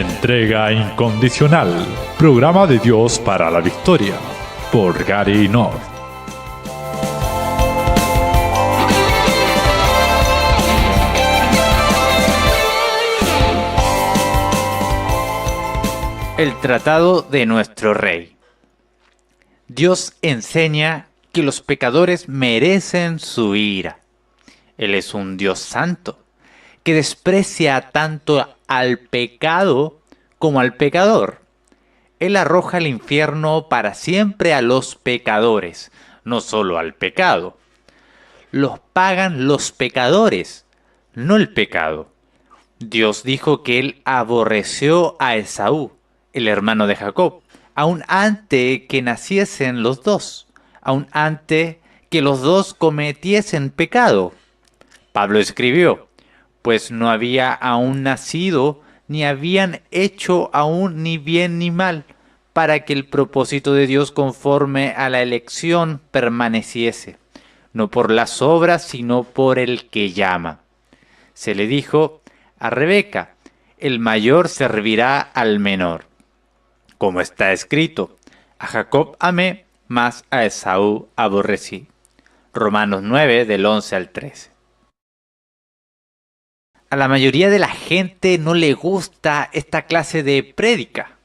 Entrega incondicional. Programa de Dios para la victoria. Por Gary North. El tratado de nuestro Rey. Dios enseña que los pecadores merecen su ira. Él es un Dios santo, que desprecia tanto al pecado como al pecador. Él arroja al infierno para siempre a los pecadores, no solo al pecado. Los pagan los pecadores, no el pecado. Dios dijo que él aborreció a Esaú, el hermano de Jacob, aun antes que naciesen los dos, aun antes que los dos cometiesen pecado. Pablo escribió: pues no había aún nacido, ni habían hecho aún ni bien ni mal, para que el propósito de Dios conforme a la elección permaneciese, no por las obras, sino por el que llama. Se le dijo a Rebeca: el mayor servirá al menor. Como está escrito: a Jacob amé, mas a Esaú aborrecí. Romanos 9, del 11 al 13. A la mayoría de la gente no le gusta esta clase de prédica.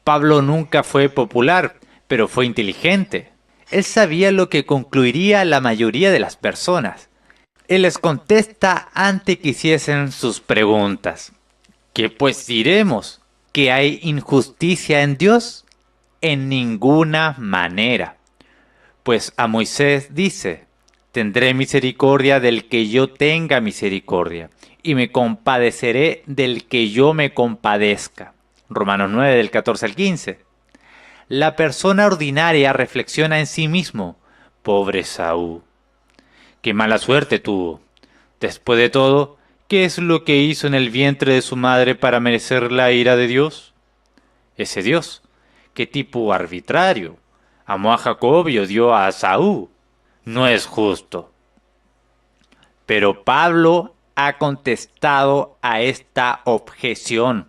Pablo nunca fue popular, pero fue inteligente. Él sabía lo que concluiría la mayoría de las personas. Él les contesta antes que hiciesen sus preguntas. ¿Qué pues diremos? ¿Que hay injusticia en Dios? En ninguna manera. Pues a Moisés dice: tendré misericordia del que yo tenga misericordia, y me compadeceré del que yo me compadezca. Romanos 9, del 14 al 15. La persona ordinaria reflexiona en sí mismo: pobre Esaú, qué mala suerte tuvo. Después de todo, ¿qué es lo que hizo en el vientre de su madre para merecer la ira de Dios? Ese Dios, qué tipo arbitrario, amó a Jacob y odió a Esaú. No es justo. Pero Pablo ha contestado a esta objeción.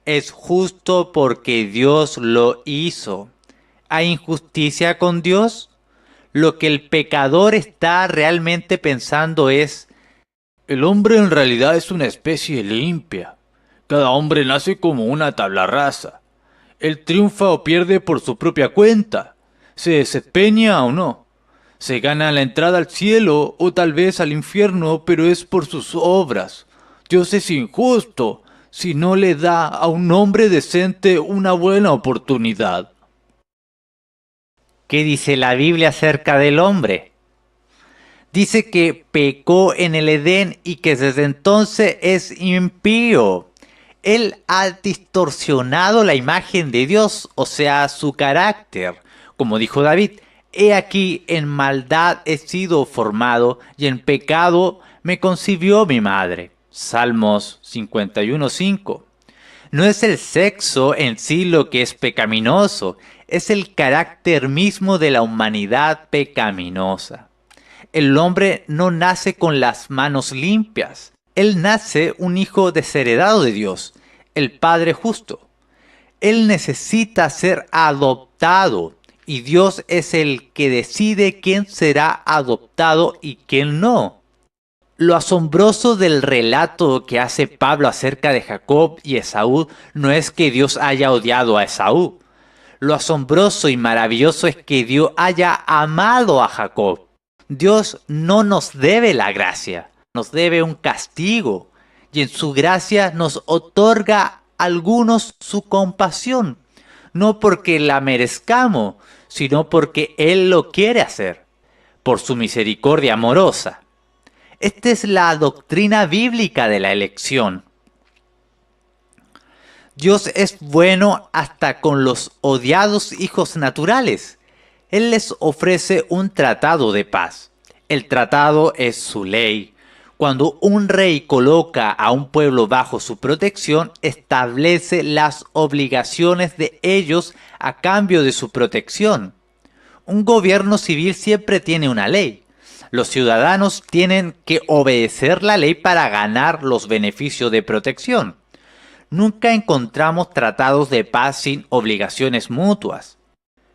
Es justo porque Dios lo hizo. ¿Hay injusticia con Dios? Lo que el pecador está realmente pensando es: el hombre en realidad es una especie limpia. Cada hombre nace como una tabla rasa. Él triunfa o pierde por su propia cuenta. Se desempeña o no. Se gana la entrada al cielo o tal vez al infierno, pero es por sus obras. Dios es injusto si no le da a un hombre decente una buena oportunidad. ¿Qué dice la Biblia acerca del hombre? Dice que pecó en el Edén y que desde entonces es impío. Él ha distorsionado la imagen de Dios, o sea, su carácter. Como dijo David: he aquí, en maldad he sido formado, y en pecado me concibió mi madre. Salmos 51:5. No es el sexo en sí lo que es pecaminoso, es el carácter mismo de la humanidad pecaminosa. El hombre no nace con las manos limpias. Él nace un hijo desheredado de Dios, el Padre justo. Él necesita ser adoptado. Y Dios es el que decide quién será adoptado y quién no. Lo asombroso del relato que hace Pablo acerca de Jacob y Esaú no es que Dios haya odiado a Esaú. Lo asombroso y maravilloso es que Dios haya amado a Jacob. Dios no nos debe la gracia, nos debe un castigo. Y en su gracia nos otorga a algunos su compasión. No porque la merezcamos, sino porque Él lo quiere hacer, por su misericordia amorosa. Esta es la doctrina bíblica de la elección. Dios es bueno hasta con los odiados hijos naturales. Él les ofrece un tratado de paz. El tratado es su ley. Cuando un rey coloca a un pueblo bajo su protección, establece las obligaciones de ellos a cambio de su protección. Un gobierno civil siempre tiene una ley. Los ciudadanos tienen que obedecer la ley para ganar los beneficios de protección. nunca encontramos tratados de paz sin obligaciones mutuas.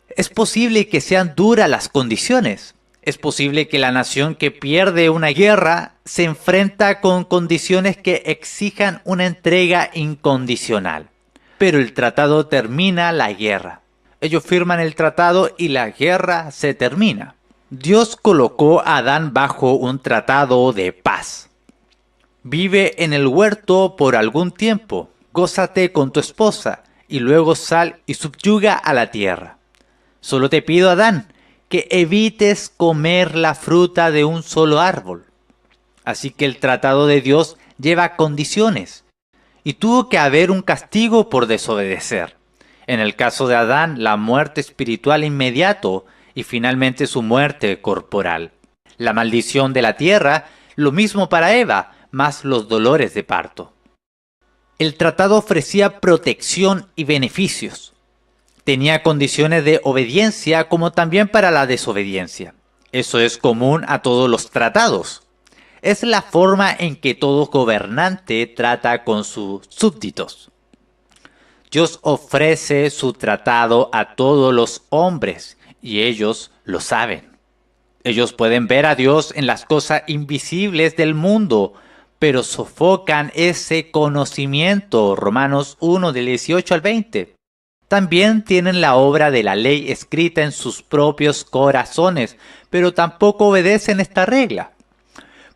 Es posible que sean duras las condiciones. Es posible que la nación que pierde una guerra se enfrenta con condiciones que exijan una entrega incondicional. Pero el tratado termina la guerra. Ellos firman el tratado y la guerra se termina. Dios colocó a Adán bajo un tratado de paz. Vive en el huerto por algún tiempo, gózate con tu esposa y luego sal y subyuga a la tierra. Solo te pido, Adán, que evites comer la fruta de un solo árbol. Así que el tratado de Dios lleva condiciones y tuvo que haber un castigo por desobedecer. En el caso de Adán, la muerte espiritual inmediato y finalmente su muerte corporal. La maldición de la tierra, lo mismo para Eva, más los dolores de parto. El tratado ofrecía protección y beneficios. Tenía condiciones de obediencia como también para la desobediencia. Eso es común a todos los tratados. Es la forma en que todo gobernante trata con sus súbditos. Dios ofrece su tratado a todos los hombres y ellos lo saben. Ellos pueden ver a Dios en las cosas invisibles del mundo, pero sofocan ese conocimiento. Romanos 1 del 18 al 20. También tienen la obra de la ley escrita en sus propios corazones, pero tampoco obedecen esta regla.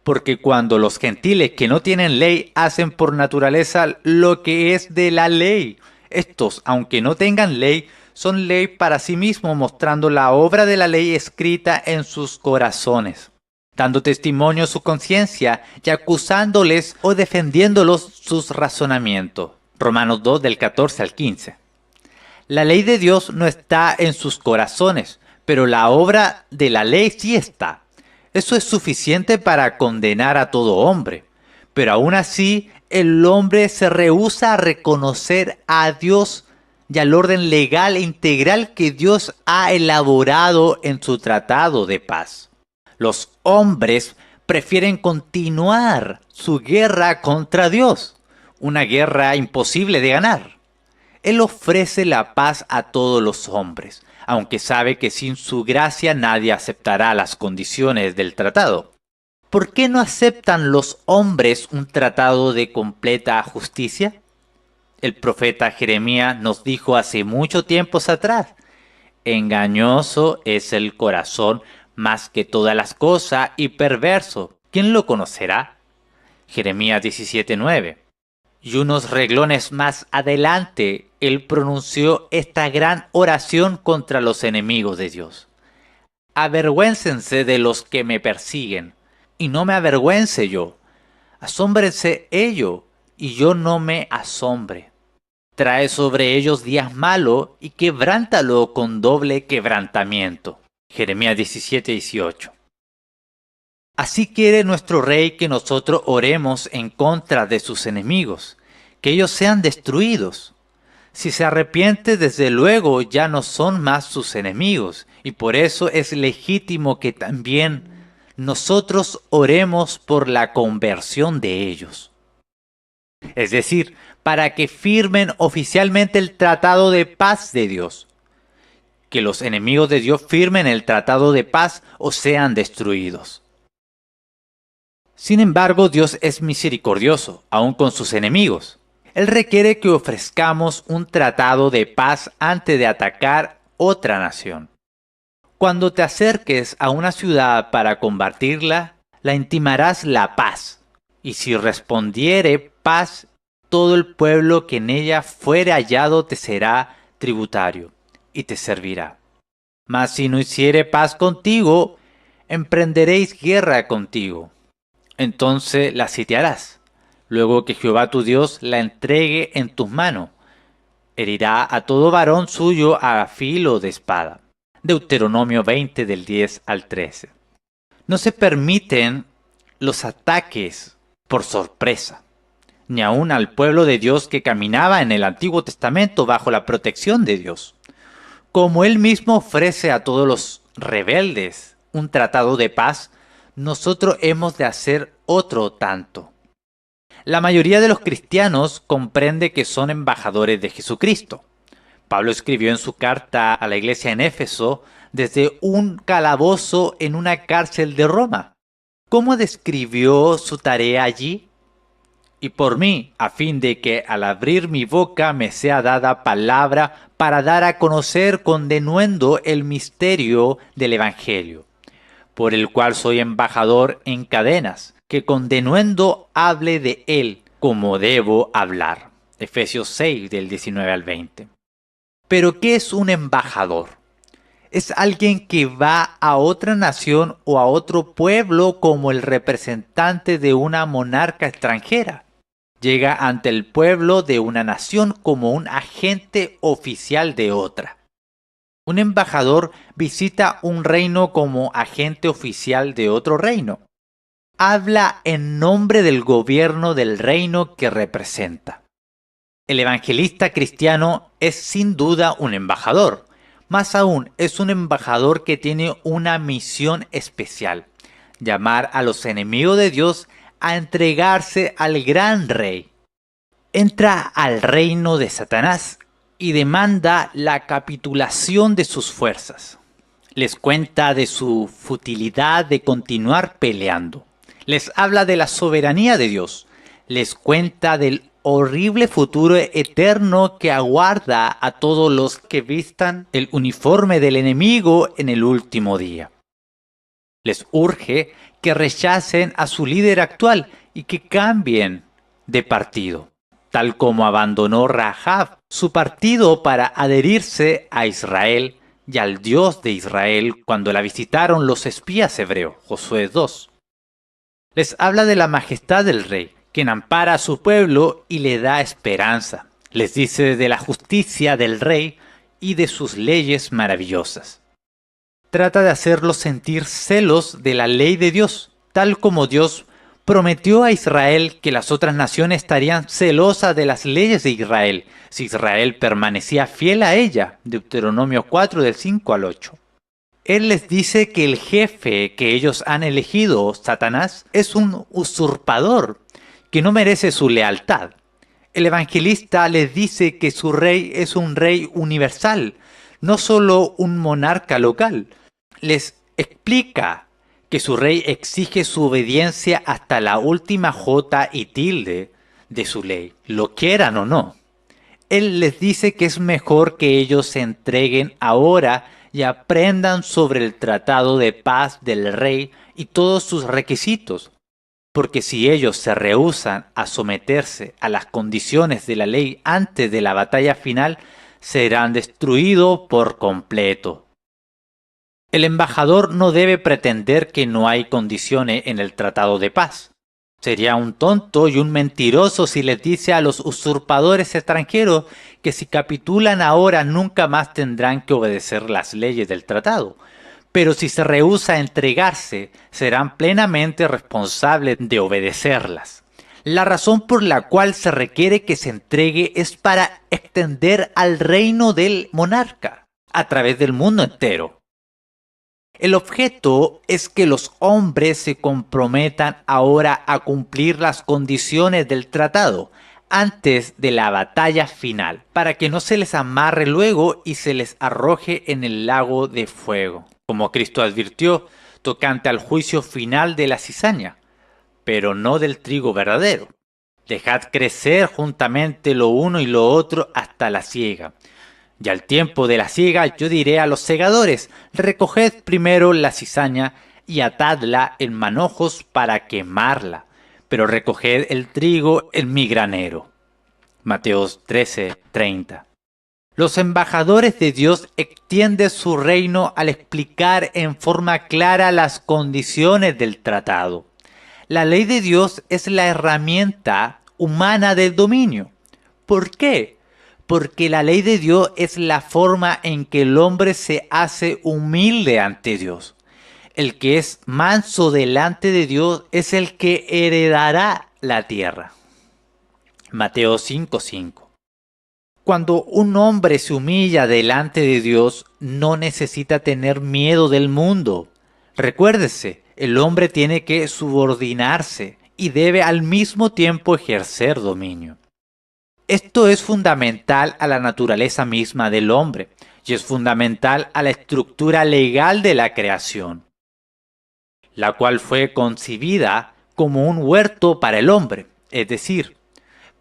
Porque cuando los gentiles que no tienen ley hacen por naturaleza lo que es de la ley, estos, aunque no tengan ley, son ley para sí mismos, mostrando la obra de la ley escrita en sus corazones, dando testimonio a su conciencia y acusándoles o defendiéndolos sus razonamientos. Romanos 2 del 14 al 15. La ley de Dios no está en sus corazones, pero la obra de la ley sí está. Eso es suficiente para condenar a todo hombre. Pero aún así, el hombre se rehúsa a reconocer a Dios y al orden legal e integral que Dios ha elaborado en su tratado de paz. Los hombres prefieren continuar su guerra contra Dios, una guerra imposible de ganar. Él ofrece la paz a todos los hombres, aunque sabe que sin su gracia nadie aceptará las condiciones del tratado. ¿Por qué no aceptan los hombres un tratado de completa justicia? El profeta Jeremías nos dijo hace mucho tiempo atrás: engañoso es el corazón más que todas las cosas y perverso. ¿Quién lo conocerá? Jeremías 17:9. Y unos renglones más adelante, él pronunció esta gran oración contra los enemigos de Dios. Avergüéncense de los que me persiguen, y no me avergüence yo. Asómbrense ellos, y yo no me asombre. Trae sobre ellos días malos, y quebrántalo con doble quebrantamiento. Jeremías 17:18. Así quiere nuestro Rey que nosotros oremos en contra de sus enemigos, que ellos sean destruidos. Si se arrepiente, desde luego ya no son más sus enemigos, y por eso es legítimo que también nosotros oremos por la conversión de ellos. Es decir, para que firmen oficialmente el tratado de paz de Dios. Que los enemigos de Dios firmen el tratado de paz o sean destruidos. Sin embargo, Dios es misericordioso, aun con sus enemigos. Él requiere que ofrezcamos un tratado de paz antes de atacar otra nación. Cuando te acerques a una ciudad para combatirla, la intimarás la paz. Y si respondiere paz, todo el pueblo que en ella fuere hallado te será tributario y te servirá. Mas si no hiciere paz contigo, emprenderéis guerra contigo. Entonces la sitiarás, luego que Jehová tu Dios la entregue en tus manos. Herirá a todo varón suyo a filo de espada. Deuteronomio 20 del 10 al 13. No se permiten los ataques por sorpresa, ni aun al pueblo de Dios que caminaba en el Antiguo Testamento bajo la protección de Dios. Como Él mismo ofrece a todos los rebeldes un tratado de paz, nosotros hemos de hacer otro tanto. La mayoría de los cristianos comprende que son embajadores de Jesucristo. Pablo escribió en su carta a la iglesia en Éfeso desde un calabozo en una cárcel de Roma. ¿Cómo describió su tarea allí? Y por mí, a fin de que al abrir mi boca me sea dada palabra para dar a conocer con denuendo el misterio del Evangelio, por el cual soy embajador en cadenas, que con denuendo hable de él como debo hablar. Efesios 6 del 19 al 20. Pero ¿qué es un embajador? Es alguien que va a otra nación o a otro pueblo como el representante de una monarca extranjera. Llega ante el pueblo de una nación como un agente oficial de otra. Un embajador visita un reino como agente oficial de otro reino. Habla en nombre del gobierno del reino que representa. El evangelista cristiano es sin duda un embajador. Más aún, es un embajador que tiene una misión especial: llamar a los enemigos de Dios a entregarse al gran rey. Entra al reino de Satanás y demanda la capitulación de sus fuerzas. Les cuenta de su futilidad de continuar peleando. Les habla de la soberanía de Dios. Les cuenta del horrible futuro eterno que aguarda a todos los que vistan el uniforme del enemigo en el último día. Les urge que rechacen a su líder actual y que cambien de partido, tal como abandonó Rahab su partido para adherirse a Israel y al Dios de Israel cuando la visitaron los espías hebreos. Josué 2. Les habla de la majestad del rey, quien ampara a su pueblo y le da esperanza. Les dice de la justicia del rey y de sus leyes maravillosas. Trata de hacerlos sentir celos de la ley de Dios, tal como Dios prometió a Israel que las otras naciones estarían celosas de las leyes de Israel, si Israel permanecía fiel a ella. Deuteronomio 4 del 5 al 8. Él les dice que el jefe que ellos han elegido, Satanás, es un usurpador que no merece su lealtad. El evangelista les dice que su rey es un rey universal, no solo un monarca local. Les explica que su rey exige su obediencia hasta la última jota y tilde de su ley, lo quieran o no. Él les dice que es mejor que ellos se entreguen ahora y aprendan sobre el tratado de paz del rey y todos sus requisitos. Porque si ellos se rehúsan a someterse a las condiciones de la ley antes de la batalla final, serán destruidos por completo. El embajador no debe pretender que no hay condiciones en el tratado de paz. Sería un tonto y un mentiroso si les dice a los usurpadores extranjeros que si capitulan ahora nunca más tendrán que obedecer las leyes del tratado. Pero si se rehúsa a entregarse, serán plenamente responsables de obedecerlas. La razón por la cual se requiere que se entregue es para extender al reino del monarca a través del mundo entero. El objeto es que los hombres se comprometan ahora a cumplir las condiciones del tratado antes de la batalla final, para que no se les amarre luego y se les arroje en el lago de fuego, como Cristo advirtió tocante al juicio final de la cizaña, pero no del trigo verdadero. Dejad crecer juntamente lo uno y lo otro hasta la siega. Y al tiempo de la siega yo diré a los segadores: recoged primero la cizaña y atadla en manojos para quemarla, pero recoged el trigo en mi granero. Mateo 13:30. Los embajadores de Dios extienden su reino al explicar en forma clara las condiciones del tratado. La ley de Dios es la herramienta humana del dominio. ¿Por qué? Porque la ley de Dios es la forma en que el hombre se hace humilde ante Dios. El que es manso delante de Dios es el que heredará la tierra. Mateo 5:5. Cuando un hombre se humilla delante de Dios, no necesita tener miedo del mundo. Recuérdese, el hombre tiene que subordinarse y debe al mismo tiempo ejercer dominio. Esto es fundamental a la naturaleza misma del hombre y es fundamental a la estructura legal de la creación, la cual fue concebida como un huerto para el hombre, es decir,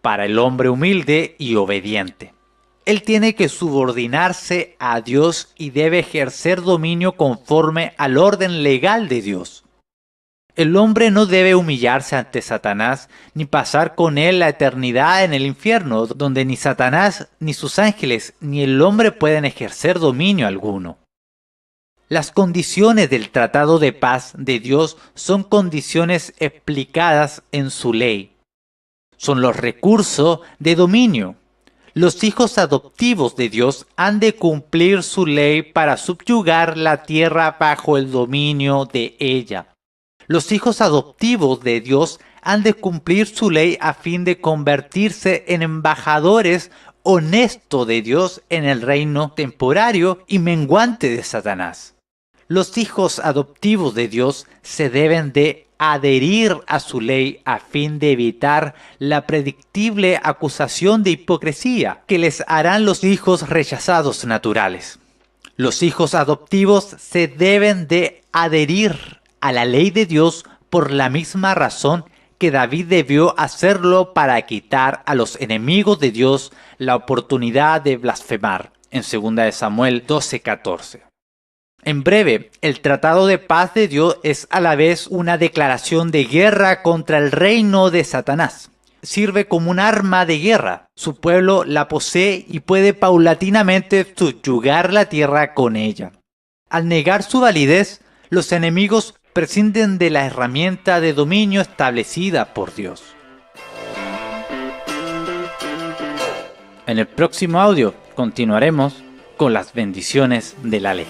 para el hombre humilde y obediente. Él tiene que subordinarse a Dios y debe ejercer dominio conforme al orden legal de Dios. El hombre no debe humillarse ante Satanás ni pasar con él la eternidad en el infierno, donde ni Satanás, ni sus ángeles, ni el hombre pueden ejercer dominio alguno. Las condiciones del tratado de paz de Dios son condiciones explicadas en su ley. Son los recursos de dominio. Los hijos adoptivos de Dios han de cumplir su ley para subyugar la tierra bajo el dominio de ella. Los hijos adoptivos de Dios han de cumplir su ley a fin de convertirse en embajadores honestos de Dios en el reino temporario y menguante de Satanás. Los hijos adoptivos de Dios se deben de adherir a su ley a fin de evitar la predictible acusación de hipocresía que les harán los hijos rechazados naturales. Los hijos adoptivos se deben de adherir a la ley de Dios por la misma razón que David debió hacerlo para quitar a los enemigos de Dios la oportunidad de blasfemar, en 2 Samuel 12:14. En breve, el tratado de paz de Dios es a la vez una declaración de guerra contra el reino de Satanás. Sirve como un arma de guerra. Su pueblo la posee y puede paulatinamente subyugar la tierra con ella. Al negar su validez, los enemigos prescinden de la herramienta de dominio establecida por Dios. En el próximo audio continuaremos con las bendiciones de la ley.